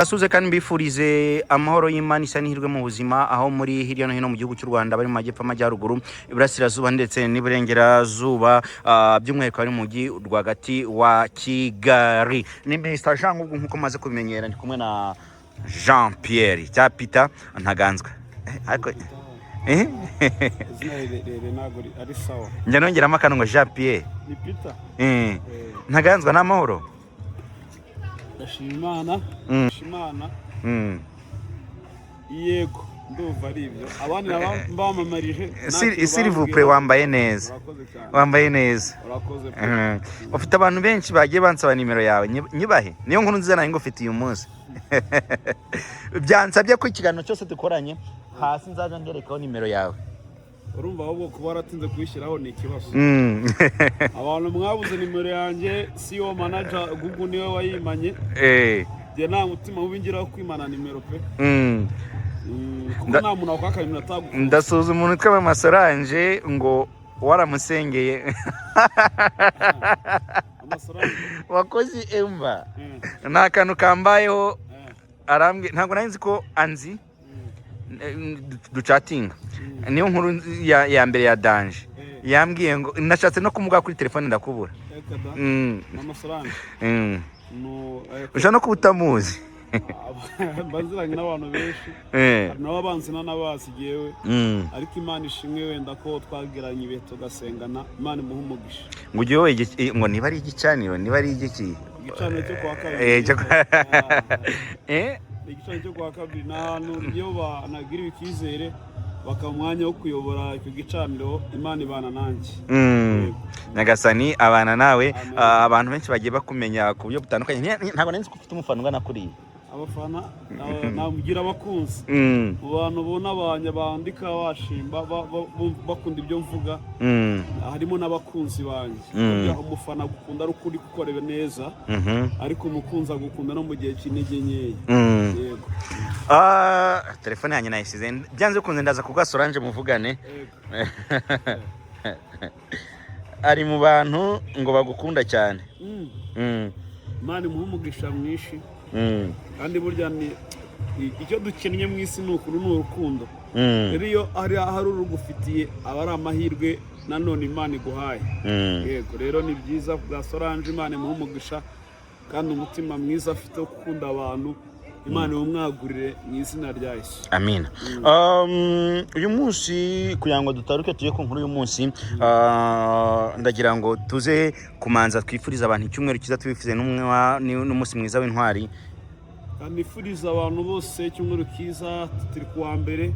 basuze kandi mbifurize amahoro y'Imana isa n'ihirwe mu buzima aho muri hirya no hino mu gihugu cy'u Rwanda bari mu majyepfo amajyaruguru iburasirazuba ndetse n'iburengerazuba by'umwihariko ari mu mujyi rwagati wa Kigali. Ni Mr Jean nk'uko maze kubimenyera ndi kumwe na Jean Pierre cya Peter Ntaganzwa ariko ari sawa njya nongeramo akantu ngo Jean Pierre ni Peter Ntaganzwa n'amahoro Shimana yego ndumva ari ibyo abandi bamamarije s'il vous plaît wambaye neza ufite abantu benshi bagiye bansaba nimero yawe nyibahe niyo nkuru nziza nanjye ngufite uyu munsi byansabye ko ikiganiro cyose dukoranye hasi nzaje ngerekaho nimero yawe urumva ahubwo kuba waratinze kuyishyiraho ni ikibazo abantu mwabuze nimero yanjye CEO manager Google niwe wayimanye je nta mutima ubingiraho kwimana nimero pe kuko nta muntu akwaka nimero atagufa ndasuza umuntu twaba Masoranje ngo waramusengeye wakoze emba nta kantu kambayeho arambwe ntabwo nari nzi ko anzi duchatinga niyo nkuru ya mbere ya Danje yambwiye ngo nashatse no kumuga kuri telefone ndakubura Masoranje uja no kubutamuzi baziranye n'abantu benshi nabo abanzina n'abasigiyewe ariko Imana ishimwe wenda ko twagiranye ibihe tugasengana Imana imuha umugisha ngo ujye wowe ngo niba ari igicaniro niba ari igiki igicaniro cyo kwa kabiri igicaniro cyo kwa kabiri n'ahantu iyo banagiriwe icyizere bakaba umwanya wo kuyobora icyo gicaniro Imana ibana nanjye Nyagasani abana nawe abantu benshi bagiye bakumenya ku buryo butandukanye ntabwo nari nzi ko ufite umufana ungana kuriya abafana namugira abakunzi mu bantu ubona abanya bandika bashimba bakunda ibyo mvuga harimo n'abakunzi banjye umufana gukunda ari ukuri gukorera neza ariko umukunzi agukunda no mu gihe cy'intege nkeya yego telefone yanjye nayisize byanze kunze ndaza kuga Solange muvugane ari mu bantu ngo bagukunda cyane Imana imuha umugisha mwinshi kandi burya ni icyo dukennye mu isi ni urukundo rero iyo hari urugufitiye aba ari amahirwe nanone Imana iguhaye yego rero ni byiza bwa Solange Imana imuha umugisha kandi umutima mwiza afite wo gukunda abantu Imana umwagurire mu izina rya Yesu amina uyu munsi kugira ngo dutaruke tuje ku nkuru y'uyu munsi ndagira ngo tuze kumanza twifuriza abantu icyumweru kiza tubifuze n'umunsi mwiza w'intwari kandi ifuriza abantu bose icyumweru kiza turi kuwa mbere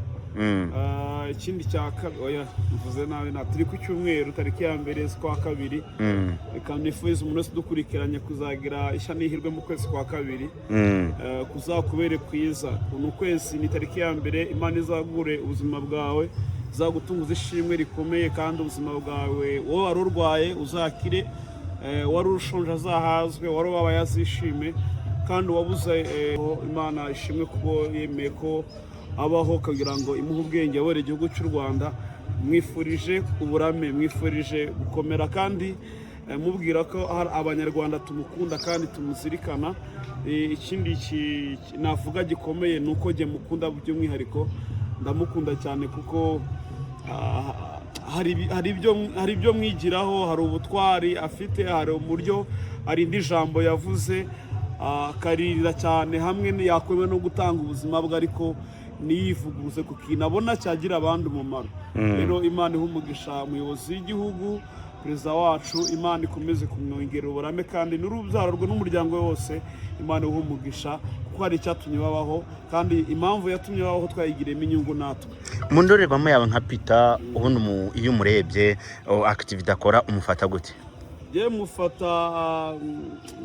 ikindi cya oya mvuze nawe turi ku cyumweru tariki ya mbere z'ukwa kabiri reka nifuriza umuntu wese dukurikiranye kuzagira ishya n'ihirwe mu kwezi kwa kabiri kuzakubere kwiza uno kwezi ni tariki ya mbere Imana izagure ubuzima bwawe izagutunguza ishimwe rikomeye kandi ubuzima bwawe wowe wari urwaye uzakire wari urushonje azahazwe wari ubabaye azishime kandi wabuze Imana ishimwe kuko yemeye ko abaho kugira ngo imuhe ubwenge abore igihugu cy'u Rwanda mwifurije uburame mwifurije gukomera kandi mubwira ko hari abanyarwanda tumukunda kandi tumuzirikana ikindi navuga gikomeye nuko jye mukunda by'umwihariko ndamukunda cyane kuko hari ibyo mwigiraho hari ubutwari afite hari umuryo hari indi jambo yavuze akaririra cyane hamwe yakwemera no gutanga ubuzima bwe ariko niyivuguruze ku kintu abona cyagira abandi umumaro rero Imana iha umugisha umuyobozi w'igihugu perezida wacu Imana ikomeze kumwongera uburame kandi n'urubyaro rwe n'umuryango we wose Imana iha umugisha kuko hari icyatumye babaho kandi impamvu yatumye babaho twayigiremo inyungu natwe mu ndorerwamo yawe nka Peter ubundi iyo umurebye activity akora umufata gute je mufata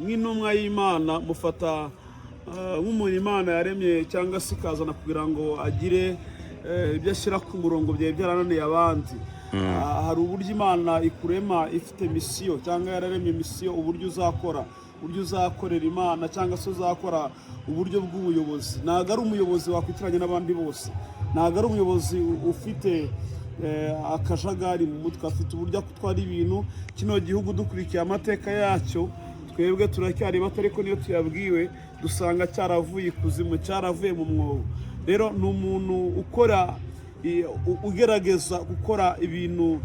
nk'intumwa y'Imana mufata nk'umuntu Imana yaremye cyangwa se ikazana kugira ngo agire ibyo ashyira ku murongo byawe byarananiye abandi hari uburyo Imana ikurema ifite misiyo cyangwa yararemye misiyo uburyo uzakora uburyo uzakorera Imana cyangwa se uzakora uburyo bw'ubuyobozi ntabwo ari umuyobozi wakwitiranya n'abandi bose ntabwo ari umuyobozi ufite akajagari mu mutwe afite uburyo atwara ibintu kino gihugu dukurikiye amateka yacyo twebwe turacyari bato ariko niyo tuyabwiwe dusanga cyaravuye ikuzimu, cyaravuye mu mwobo. Rero ni umuntu ukora ugerageza gukora ibintu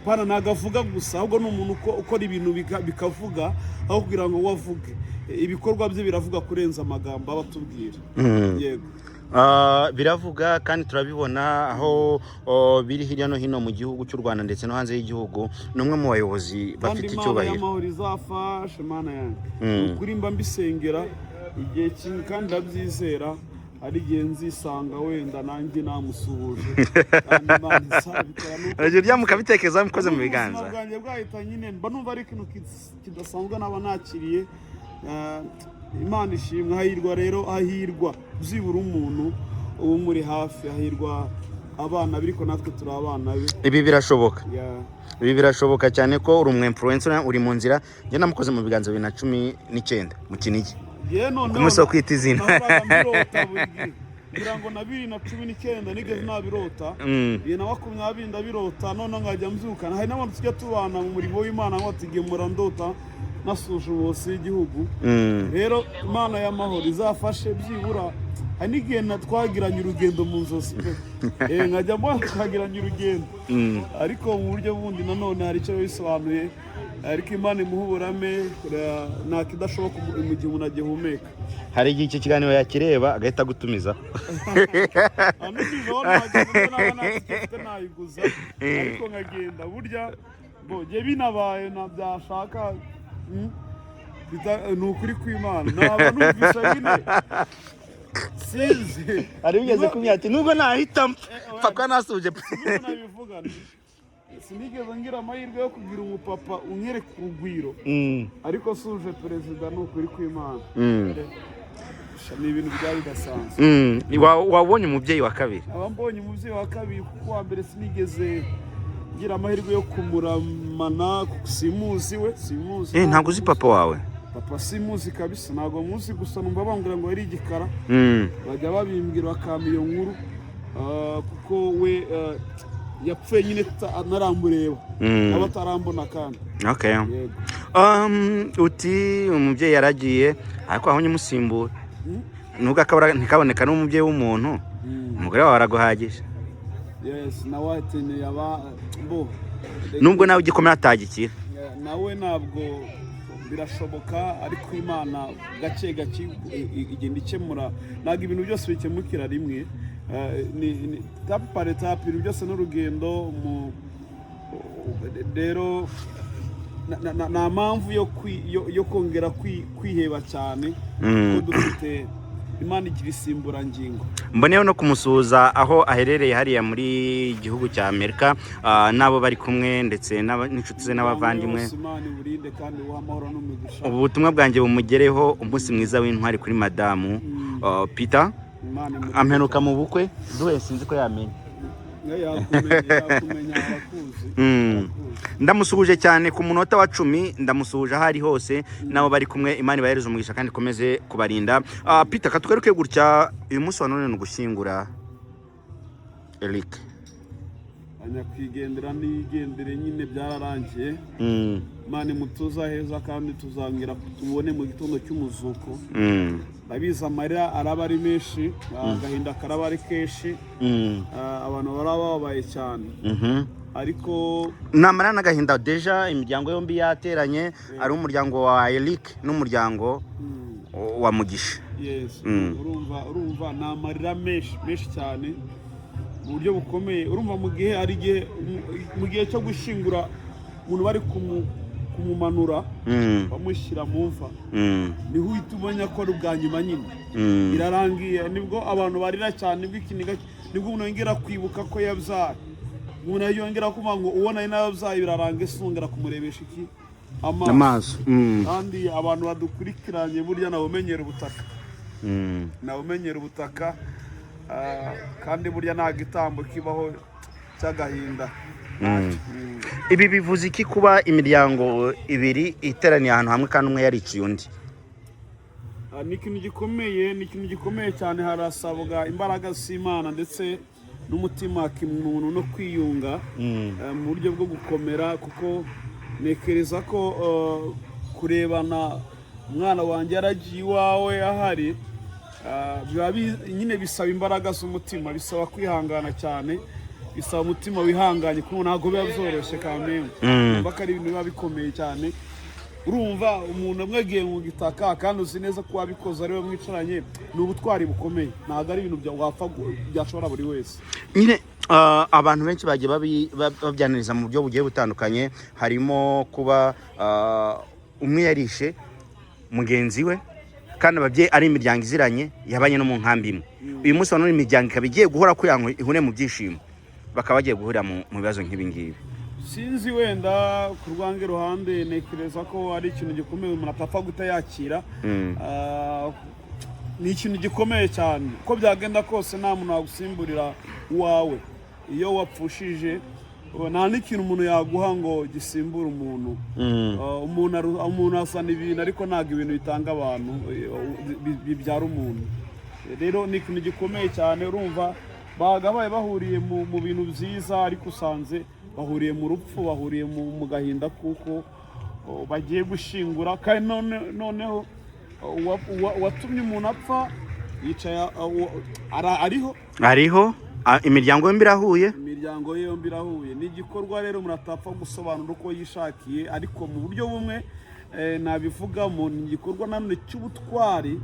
pana nagavuga gusa, ahubwo ni umuntu ukora ibintu bikavuga aho kugira ngo wavuge. Ibikorwa bye biravuga kurenza amagambo abatubwira. Yego. Biravuga kandi turabibona aho biri hirya no hino mu gihugu cy'u Rwanda ndetse no hanze y'igihugu. Numwe mu bayobozi bafite icyubahiro. Amahoro izafashe mana yanjye. Kuri mba mbisengera igihe kintu kandi ndabyizera, ari igihe nzisanga wenda nanjye namusuhuje. Ibyo ryamukabitekereza mukoze mu biganza. Bwanjye bwahita nyine mba numva ari ikintu kidasanzwe naba nakiriye. Imana ishimwe. Hahirwa rero, hahirwa byibura umuntu uwo muri hafi, hahirwa abana biriko natwe turi abana be. Ibi birashoboka. Ibi birashoboka cyane ko uri influencer, uri mu nzira. Njye namukoze mu biganza 2019 mu Kinigi. Kumuso kwita izina. Ngira ngo na 2019 nigeze nabirota. Ye na 20 ndabirota, none ngajya mbyukana. Hari n'abantu tujya tubana mu murimo w'Imana ngo tigemura ndota nasuje bose y'igihugu. Rero Imana y'amahoro izafashe byibura. Hari n'igihe twagiranye urugendo mu nzozi pe. Nkajya mbona twagiranye urugendo. Ariko mu buryo bundi nanone hari icyo bisobanuye. Ariko Imana imuhuburame nta kidashoboka mu gihe umuntu agihumeka. Hari igihe iki kiganiro yakireba agahita gutumiza. Ariko nkagenda burya boge binabaye na byashaka ni ukuri kw'Imana. Naba numvise nyine sinzi. Ari bigeze kumya ati nubwo nahita mpfa kwa nasuje. Nabivuga sinigeze ngira amahirwe yo kugira umupapa unyereka urugwiro. Ariko suje perezida ni ukuri kw'Imana. Ni ibintu byari bidasanzwe. Wabonye umubyeyi wa kabiri? Abambonye umubyeyi wa kabiri kuko wa mbere sinigeze ngira amahirwe yo kumuramana kuko simuzi we, simuzi. Ntabwo uzi papa wawe? Papa simuzi kabisa, ntabwo muzi, gusa numva bambwira ngo yari igikara. Bajya babimbwira bakama iyo nkuru kuko we yapfuye nyine naramureba abatarambona kandi. Okay. Uti umubyeyi yaragiye ariko aho nyimusimbura. Nubwo akabura ntikaboneka n'umubyeyi w'umuntu, umugore wawe araguhagije. Yes, nawe atene yaba bo. Nubwo nawe ugikomera atagikira. Nawe ntabwo birashoboka, ariko Imana gace igenda ikemura. Ntabwo ibintu byose bikemukira rimwe. Ni tape par etape, ibintu byose n'urugendo. Rero na mpamvu yo kongera kwiheba cyane ko dufite Imana igira isimburangingo. Mboneyeho no kumusuhuza aho aherereye hariya muri igihugu cya Amerika, nabo bari kumwe ndetse n'inshuti ze n'abavandimwe. Ubutumwa bwanjye bumugereho, umunsi mwiza w'intwari kuri madamu Peter. Amperuka mu bukwe duhe sinzi ko yamenye. Ndamusuhuje cyane ku munota wa 10, ndamusuhuje aho ari hose, nabo bari kumwe. Imana ibahereze umugisha kandi ikomeze kubarinda. Peter, katugaruke gutya, uyu munsi wa none n'ugushyingura Eric. Anyakwigendera n'igendere nyine byararangiye. Imana imutuza heza kandi tuzangira tubone mu gitondo cy'umuzuko. Babiza amarira araba ari menshi, agahinda karaba ari kenshi. Abantu barababaye cyane. Ariko namara n'agahinda deja imiryango yombi yateranye, ari umuryango wa Eric n'umuryango wa Mugisha. Yes. Urumva namarira menshi cyane mu buryo bukomeye. Urumva mu gihe ari mu gihe cyo gushingura umuntu bari kumumanura bamushyira mu mva, niho uhita umenya ko ari ubwa nyuma nyine irarangiye. Nibwo abantu barira cyane, nibwo umuntu yongera kwibuka ko yabyaye. Umuntu yongera kuvuga ngo ubona ari n'ababyaye birarangiye, songera kumurebesha iki amaso. Kandi abantu badukurikiranye burya nawe umenyera ubutaka. Kandi burya nta gitambo kibaho cy'agahinda. Ibi bivuze iki kuba imiryango ibiri iteraniye ahantu hamwe kandi umwe yariciye undi? Ni ikintu gikomeye cyane. Harasabwa imbaraga z'Imana ndetse n'umutima kimuntu no kwiyunga mu buryo bwo gukomera, kuko nekereza ko kurebana umwana wanjye yaragiye iwawe ahari, nyine bisaba imbaraga z'umutima, bisaba kwihangana cyane, bisaba umutima wihanganye kuko ntabwo biba byoroshye kameme, baka ari ibintu biba bikomeye cyane. Urumva umuntu amwegiye mu gitaka kandi uzi neza ko wabikoze ariwe mwicaranye, ni ubutwari bukomeye, ntabwo ari ibintu wapfa byashobora buri wese. Nyine abantu benshi bagiye babyaniriza mu buryo bugiye butandukanye, harimo kuba umwe yarishe mugenzi we kandi ababyeyi ari imiryango iziranye yabanye no mu nkambi imwe. Uyu munsi none imiryango ikaba igiye guhora kugira ngo ihure mu byishimo, bakaba bagiye guhurira mu bibazo nk'ibi ngibi. Sinzi wenda ku rwange ruhande nekereza ko ari ikintu gikomeye umuntu atapfa gutayakira. Ni ikintu gikomeye cyane uko byagenda kose, nta muntu wagusimburira uwawe. Iyo wapfushije nta n'ikintu umuntu yaguha ngo gisimbure umuntu. Umuntu asana ibintu ariko ntabwo ibintu bitanga abantu bibyara umuntu. Rero ni ikintu gikomeye cyane. Urumva bagabaye bahuriye mu bintu byiza, ariko usanze bahuriye mu rupfu, bahuriye mu gahinda kuko bagiye gushingura. Kandi noneho watumye umuntu apfa yicaye ariho imiryango yombi irahuye. Ni igikorwa rero umuntu atapfa gusobanura uko yishakiye, ariko mu buryo bumwe nabivugamo ni igikorwa nanone cy'ubutwari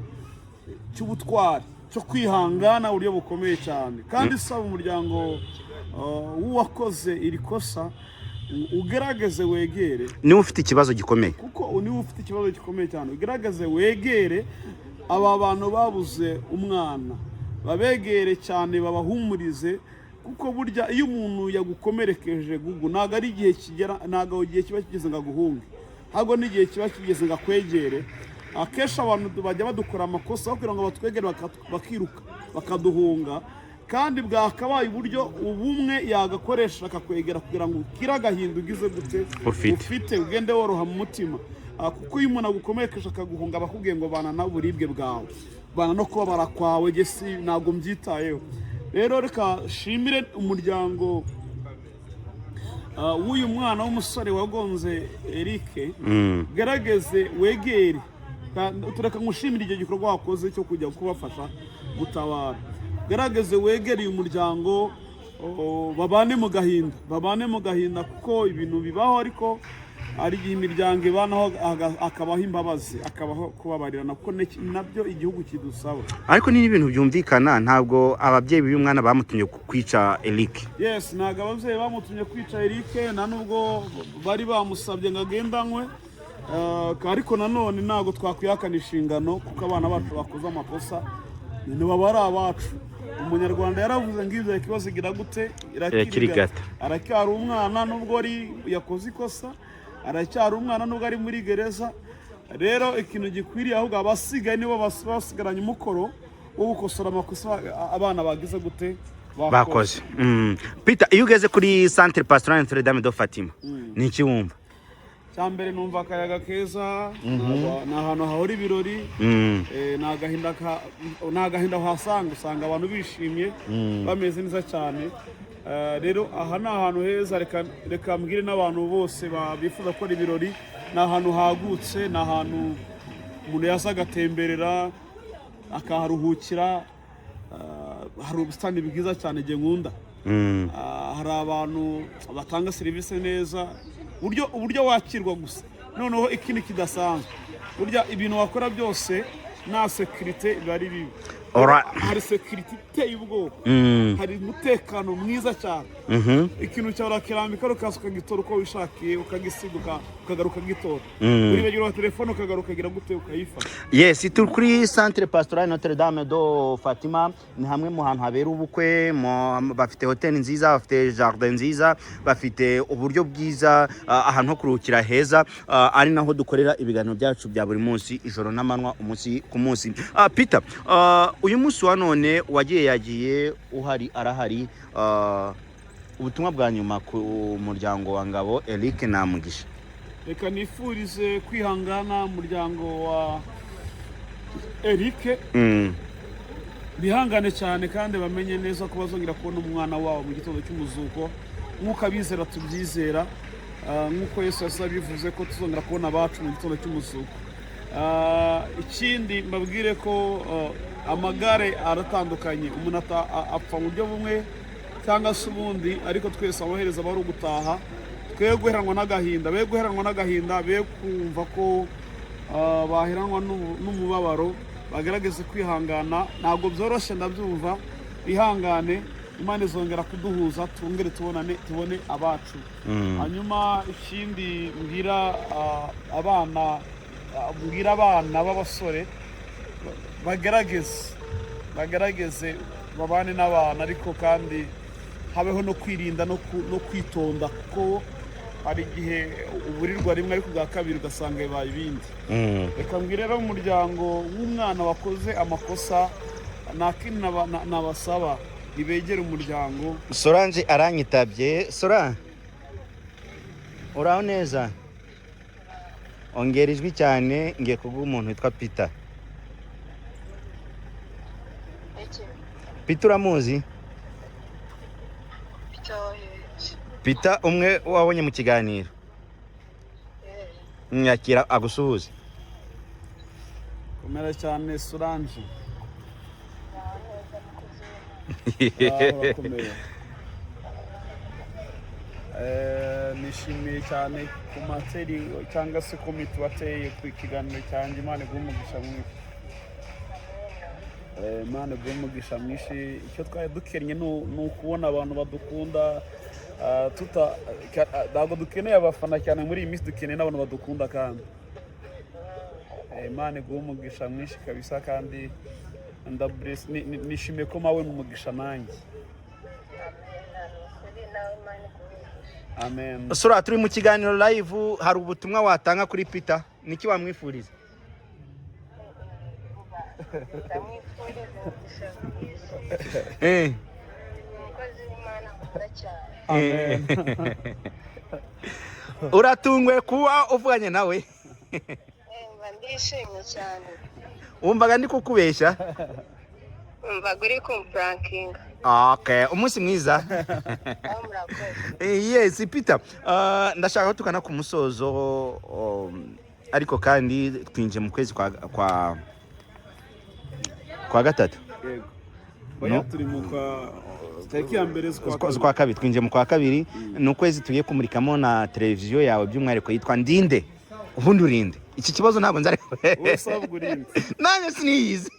cyo kwihangana uburyo bukomeye cyane. Kandi saba umuryango w'uwakoze iri kosa ugerageze wegere, niwe ufite ikibazo gikomeye, kuko niwe ufite ikibazo gikomeye cyane. Ugerageze wegere aba bantu babuze umwana, babegere cyane, babahumurize, kuko burya iyo umuntu yagukomerekeje gugu ntago ari igihe kigera, ntago igihe kiba kigeze ngo aguhunge, ahubwo n'igihe kiba kigeze ngo akwegere. Akenshi abantu bajya badukora amakosa kugira ngo batwegere bakiruka bakaduhunga, kandi bwakabaye uburyo ubumwe yagakoresha akakwegera kugira ngo ukire agahinda ugize gute ufite ugende woroha mu mutima. Kuko iyo umuntu agukomerekeje akaguhunga bakubwiye ngo bana n'uburibwe bwawe, bana no kubabara kwawe, gesi ntabwo mbyitayeho. Rero reka shimire umuryango w'uyu mwana w'umusore wagonze Eric. Gerageze wegere, tureka ngushimire icyo gikorwa wakoze cyo kujya kubafasha gutabara. Gerageze wegereye umuryango, babane mu gahinda kuko ibintu bibaho, ariko ari igihe imiryango ibanaho akabaho imbabazi, akabaho kubabarirana, kuko nabyo igihugu kidusaba. Ariko ni ibintu byumvikana, ntabwo ababyeyi b'uyu mwana bamutumye kwica Eric. Yes, ntabwo ababyeyi bamutumye kwica Eric, nta nubwo bari bamusabye ngo agendanywe. Ariko nanone ntabwo twakwihakana inshingano, kuko abana bacu bakoze amakosa ntibaba ari abacu. Umunyarwanda yaravuze ngo ibyo ikibazo igira gute irakirigata. Aracyari umwana nubwo yakoze ikosa, aracyari umwana nubwo ari muri gereza. Rero ikintu gikwiriye ahubwo abasigaye nibo basigaranye umukoro wo gukosora amakosa abana bagize gute bakoze. Peter, iyo ugeze kuri Centre Pastoral Notre Dame de Fatima, ni iki wumva? Cyambere numva akayaga keza, ni ahantu hahora ibirori, nta gahinda uhasanga, usanga abantu bishimye bameze neza cyane. Rero aha ni ahantu heza, reka mbwire n'abantu bose bifuza gukora ibirori. Ni ahantu hagutse, ni ahantu umuntu yaza agatemberera akaharuhukira. Hari ubusitani bwiza cyane igihe nkunda, hari abantu batanga serivisi neza, uburyo wakirwa gusa. Noneho ikindi kidasanzwe, burya ibintu wakora byose nta sekirite biba ari bibi. Hari sekirite iteye ubwoba, hari umutekano mwiza cyane. Ikintu cyawe urakirambika ukaza ukagitora uko wishakiye, ukagisiga ukagaruka ugitora. Uribagirwa telefone ukagaruka ukagira gute ukayifata. Yes, turi kuri Centre Pastoral Notre Dame de Fatima, ni hamwe mu hantu habera ubukwe. Bafite hotel nziza, bafite jardin nziza, bafite uburyo bwiza, ahantu ho kuruhukira heza, ari naho dukorera ibiganiro byacu bya buri munsi, ijoro n'amanywa, umunsi ku munsi. Peter, uyu munsi wa none yagiye uhari arahari, ubutumwa bwa nyuma ku muryango wa Ngabo Eric na Mugisha. Reka nifurize kwihangana umuryango wa Eric, bihangane cyane kandi bamenye neza ko bazongera kubona umwana wabo mu gitondo cy'umuzuko, nk'uko abizera tubyizera. nk'uko Yesu yabivuze ko tuzongera kubona abacu mu gitondo cy'umuzuko. Ikindi mbabwire ko amagare aratandukanye, umuntu apfa mu buryo bumwe cyangwa se ubundi, ariko twese abohereza bari ugutaha, twe guheranwa n'agahinda, be kumva ko baheranwa n'umubabaro, bagerageze kwihangana. Ntabwo byoroshye, ndabyumva, bihangane, Imana izongera kuduhuza, twongere tubone abacu. Hanyuma ikindi mbwira abana b'abasore, bagerageze babane n'abana, ariko kandi habeho no kwirinda no kwitonda, kuko hari igihe uburirwa rimwe ariko bwa kabiri ugasanga bibaye ibindi. Reka mbwire rero umuryango w'umwana wakoze amakosa, nta kindi nabasaba, ntibegere umuryango. Solange aranyitabye. Sora, uraho neza? Ongera ijwi cyane, ngiye kuguha umuntu witwa Peter. Peter uramuzi? Peter umwe wabonye mu kiganiro. Nyakira agusuhuze. Komera cyane Solange. Nishimiye cyane ku materi cyangwa se komite wateye ku kiganiro cyanjye. Imana iguhe umugisha mwinshi. Icyo twari dukennye ni ukubona abantu badukunda. Ntabwo dukeneye abafana cyane muri iyi minsi, dukeneye n'abantu badukunda kandi. Imana iguhe umugisha mwinshi kabisa, kandi nishimiye ko mawe n'umugisha nanjye. Amen. Sora, turi mu kiganiro live, hari ubutumwa watanga kuri Peter, niki wamwifuriza? Amen. Uratungwe kuba uvuganye nawe? Ndishimye cyane. Wumvaga ndi kukubeshya? Umvaga uri kumprankinga. Okay, umunsi mwiza. Yes, Peter. Ndashaka ko tukana ku musozo, ariko kandi twinje mu kwezi kwa gatatu. Yego. Oya, turi mu tariki ya mbere z'ukwa kabiri, twinje mu kwa kabiri. Ni ukwezi tugiye kumurikamo na televiziyo yawe by'umwihariko yitwa Ndinde. Ubundi urinde. Iki kibazo ntabwo nzari usabwa urinde. Nanjye siniyizi.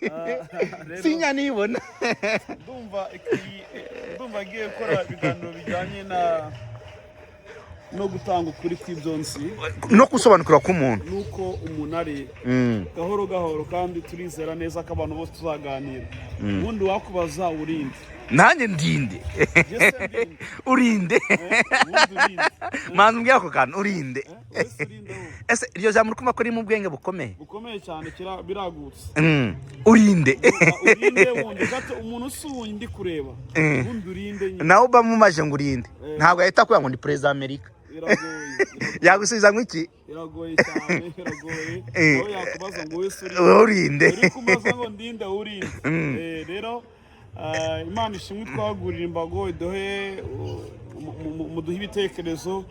Sinya nibona. Ndumva agiye gukora ibiganiro bijyanye no gutanga ukuri kw'ibyonsi, no gusobanukira k'umuntu, nuko umuntu ari gahoro, kandi turizera neza ko abantu bose tuzaganira. Ubundi wakubaza urinde. Nanjye ndinde. Urinde. Manzi mbwira ko kantu urinde. Ese iryo jambo rukuma ko mu bwenge bukomeye cyane, biragutse. Urinde. Urinde wundi gato, umuntu usuye ndi kureba. Ubundi urinde nyine. Nawe uba mumaje ngo urinde. Ntabwo ahita kuvuga ngo ndi Perezida Amerika. Yagusubiza nk'iki? Biragoye cyane, biragoye. Aho yakubaza ngo wese urinde. Uri kumaza ngo ndinde urinde. Rero Imana ishimwe, twagurira imbago, muduhe ibitekerezo,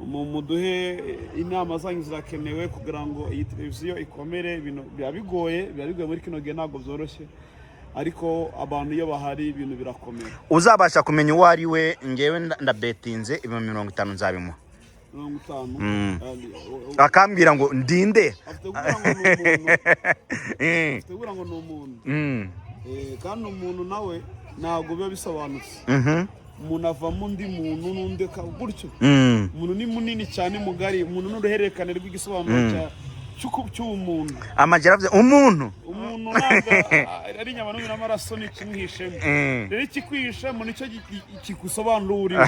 muduhe inama zanyu zirakenewe kugira ngo iyi televiziyo ikomere. Ibintu biba bigoye muri kino gihe, ntabwo byoroshye, ariko abantu iyo bahari ibintu birakomera. Uzabasha kumenya uwo ari we, ngewe ndabetinze 50 nzabimuha. 50. Akambwira ngo ndinde. Afite kugira ngo ni umuntu. Kandi umuntu nawe ntabwo biba bisobanutse. Umuntu avamo undi muntu n'undi gutyo. Umuntu ni munini cyane, mugari. Umuntu n'uruhererekane rw'igisobanuro cy'umuntu. Amagera avuze umuntu ntabwo ari inyama n'amaraso, ni kimwihishemo. Rero ikikwihishemo nicyo kigusobanura uwo uriwe.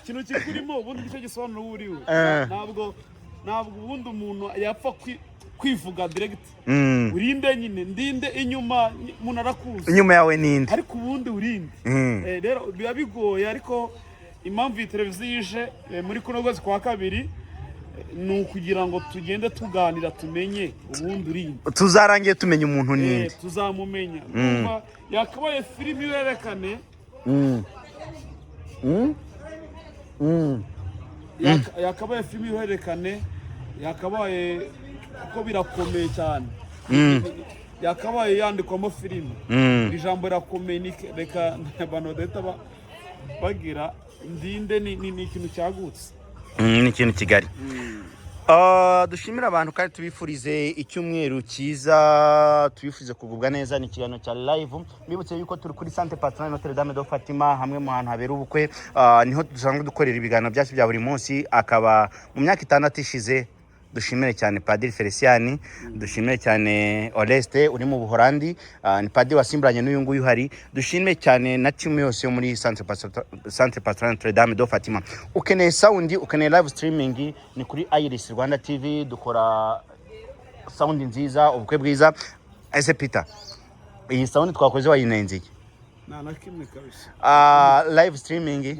Ikintu kikurimo ubundi nicyo gisobanura uwo uriwe. Ntabwo ubundi umuntu yapfa kwivuga direct. Urinde nyine, ndinde inyuma, umuntu arakuzi. Inyuma yawe ninde? Ariko ubundi urinde. Rero biba bigoye, ariko impamvu iyi televiziyo ije muri kuno kwezi kwa kabiri ni ukugira ngo tugende tuganira, tumenye ubundi urinde. Tuzarangiye tumenye umuntu ninde. Tuzamumenya. Yakabaye filimi yerekane yakabaye filime y'uruhererekane, yakabaye kuko birakomeye cyane, yakabaye yandikwamo filime. Ijambo rirakomeye, reka abantu badahita bagira ndinde, ni ikintu cyagutse, ni ikintu kigari. Dushimira abantu kandi tubifurize icyumweru cyiza, tubifurize kugubwa neza. Ni ikiganiro cya live, mbibutse yuko turi kuri Centre Pastoral Notre Dame de Fatima, hamwe mu hantu habera ubukwe. Niho dusanzwe dukorera ibiganiro byacu bya buri munsi. Akaba mu myaka 6 ishize, dushimire cyane Padiri Feliciani, dushimire cyane Oreste uri mu Buholandi, ni padiri wasimburanye n'uyu nguyu hari. Dushimire cyane na timu yose yo muri Centre Pastoral Notre Dame de Fatima. Ukeneye sound, ukeneye live streaming, ni kuri Iris Rwanda TV. Dukora sound nziza, ubukwe bwiza. Ese Peter, iyi sound twakoze wayinenze iki? Na kimwe kabisa. Live streaming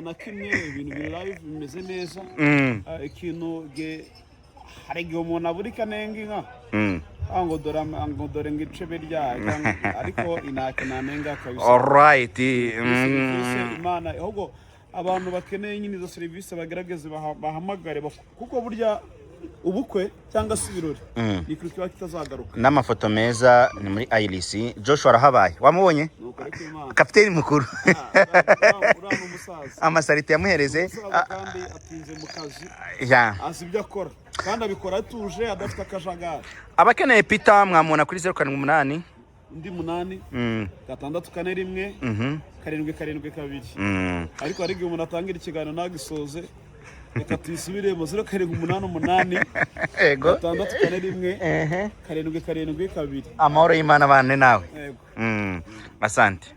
na kimwe, ibintu biri live bimeze neza. Ikintu hari igihe umuntu abura ikanenga inka, ngo dore ngo ice birya, ariko inaka nanenga kabisa. Alright. Imana ahubwo abantu bakeneye nyine izo serivisi bagerageze bahamagare, kuko burya ubukwe cyangwa se ibirori ni kuri kiba kitazagaruka. N'amafoto meza ni muri Iris. Joshua arahabaye, wamubonye? Kapiteni mukuru. Amasarite yamuhereze kandi atinze mu kazi, azi ibyo akora kandi abikora atuje, adafite akajagari. Abakeneye Peter mwamubona kuri 078 undi 8 6 4 1 772. Ariko hari igihe umuntu atangira ikiganiro nagisoze, reka tuyisubire mu 0788 ego 6 4 1 772. Amahoro y'Imana bane nawe. Asante.